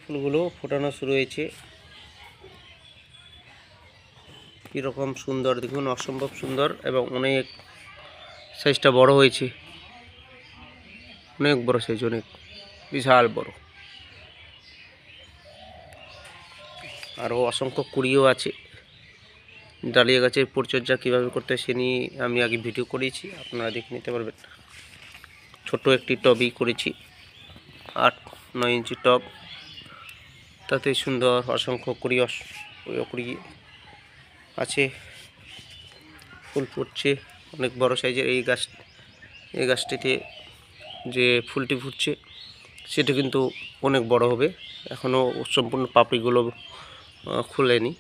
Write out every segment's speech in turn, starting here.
ফুলগুলো ফোটানো শুরু হয়েছে। কীরকম সুন্দর দেখুন, অসম্ভব সুন্দর এবং অনেক সাইজটা বড় হয়েছে, অনেক বড় সাইজ, অনেক বিশাল বড়। আরও অসংখ্য কুড়িও আছে। ডালিয়া গাছের পরিচর্যা কীভাবে করতে হয় সে নিয়ে আমি আগে ভিডিও করেছি, আপনারা দেখে নিতে পারবেন। ছোট একটি টবই করেছি, 8-9 ইঞ্চি টব, তাতে সুন্দর অসংখ্য কুড়ি আছে, ফুল ফুটছে অনেক বড় সাইজের। এই গাছটিতে যে ফুলটি ফুটছে সেটা কিন্তু অনেক বড় হবে, এখনও সম্পূর্ণ পাপড়িগুলো খুলেনি,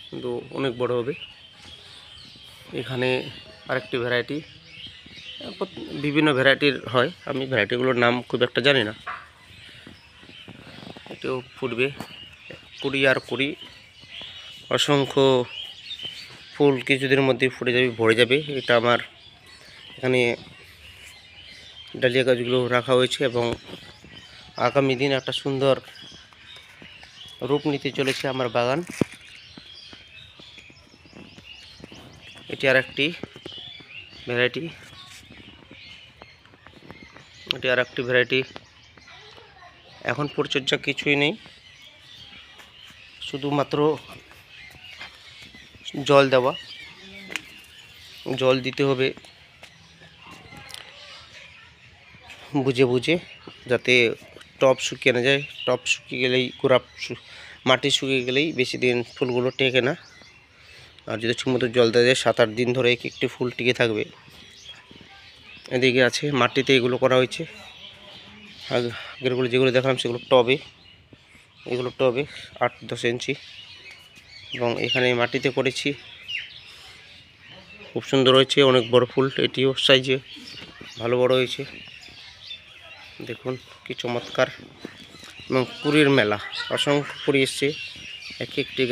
কিন্তু অনেক বড় হবে। এখানে আরেকটি ভ্যারাইটি, বিভিন্ন ভ্যারাইটির হয়, আমি ভ্যারাইটিগুলোর নাম খুব একটা জানি না। এটাও ফুটবে, কুড়ি আর কুড়ি, অসংখ্য ফুল কিছুদিনের মধ্যে ফুটে যাবে, ভরে যাবে। এটা আমার এখানে ডালিয়া গাছগুলো রাখা হয়েছে এবং আগামী দিন একটা সুন্দর রূপ নিতে চলেছে আমার বাগান। এটি আর একটি ভ্যারাইটি, এখন পরিচর্যা কিছুই নেই, শুধুমাত্র জল দিতে হবে বুঝে বুঝে, যাতে টব শুকিয়ে না যায়। টব শুকিয়ে গেলেই মাটি শুকিয়ে গেলেই বেশি দিন ফুলগুলো টেকে না। আর যদি ঠিকমতো জল দেওয়া যায় 7-8 দিন ধরে একটি ফুল টিকে থাকবে। এদিকে আছে মাটিতে এগুলো করা হয়েছে, আগেরগুলো যেগুলো দেখালাম সেগুলো টবে, এগুলো টবে 8-10 ইঞ্চি, এবং এখানে মাটিতে করেছি। খুব সুন্দর হয়েছে, অনেক বড় ফুল, এটিও সাইজে ভালো বড় হয়েছে। দেখুন কি চমৎকার, এবং কুড়ির মেলা, অসংখ্য কুড়ি এসছে এক একটি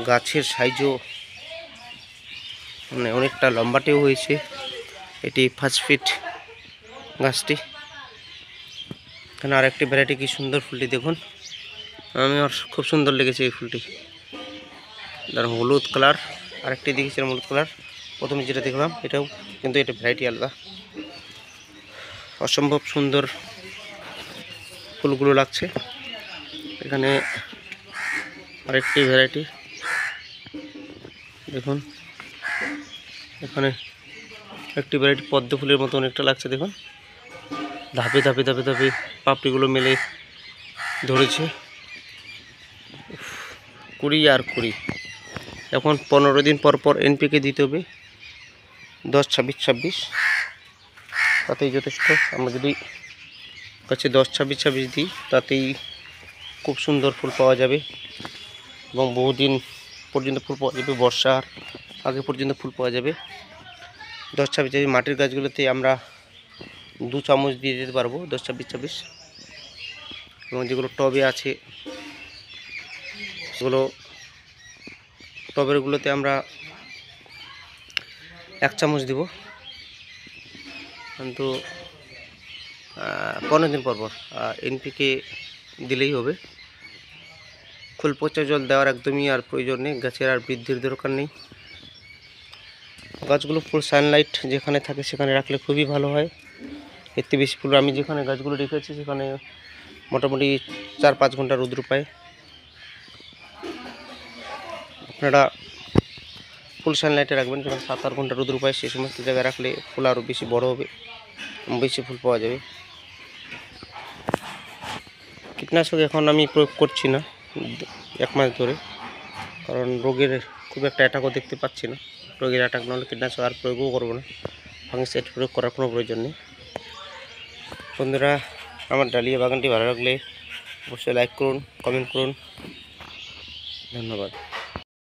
গাছের সাইজও মানে অনেকটা লম্বাটেও হয়েছে। এটি 5 ফিট গাছটি। এখানে আর একটি ভ্যারাইটি, কি সুন্দর ফুলটি দেখুন, আমার খুব সুন্দর লেগেছে এই ফুলটি। তার হলুদ কালার, আরেকটি দেখেছিলাম হলুদ কালার, প্রথমে যেটা দেখলাম এটাও, কিন্তু এটা ভ্যারাইটি আলাদা। অসম্ভব সুন্দর ফুলগুলো লাগছে। এখানে আরেকটি ভ্যারাইটি দেখুন, এখানে একটি ভ্যারাইটি পদ্ম ফুলের মতো অনেকটা লাগছে দেখুন, ধাপে ধাপে ধাপে ধাপে পাপড়িগুলো মেলে ধরেছে। কুড়ি আর কুড়ি। এখন 15 দিন পর পর NPK দিতে হবে, 10-26-26, তাতেই যথেষ্ট। আমরা যদি গাছে 10-26-26 দিই তাতেই খুব সুন্দর ফুল পাওয়া যাবে এবং বহুদিন পর্যন্ত ফুল পাওয়া যাবে, বর্ষার আগে পর্যন্ত ফুল পাওয়া যাবে। 10-26 মাটির গাছগুলোতে আমরা 2 চামচ দিয়ে দিতে পারবো 10-26-26, এবং যেগুলো টবে আছে সেগুলো টবেরগুলোতে আমরা 1 চামচ দিব, কিন্তু 15 দিন পর পর NPK দিলেই হবে। খোল পচা জল দেওয়ার একদমই আর প্রয়োজন নেই, গাছের আর বৃদ্ধির দরকার নেই। গাছগুলো ফুল সানলাইট যেখানে থাকে সেখানে রাখলে খুবই ভালো হয়, এতে বেশি ফুল। আমি যেখানে গাছগুলো রেখেছি সেখানে মোটামুটি 4-5 ঘন্টা রৌদ্র পায়। আপনারা ফুল সানলাইটে রাখবেন, যখন 7-8 ঘন্টা রৌদ্র পায় সেই সমস্ত জায়গায় রাখলে ফুল আরও বেশি বড় হবে, বেশি ফুল পাওয়া যাবে। কীটনাশক এখন আমি প্রয়োগ করছি না 1 মাস ধরে, কারণ রোগের খুব একটা অ্যাটাকও দেখতে পাচ্ছি না। রোগের অ্যাটাক না হলে কীটনাশক আর প্রয়োগও করবো না, ফাঙ্গিসাইড প্রয়োগ করার কোনো প্রয়োজন নেই। বন্ধুরা, আমার ডালিয়া বাগানটি ভালো লাগলে অবশ্যই লাইক করুন, কমেন্ট করুন, ধন্যবাদ।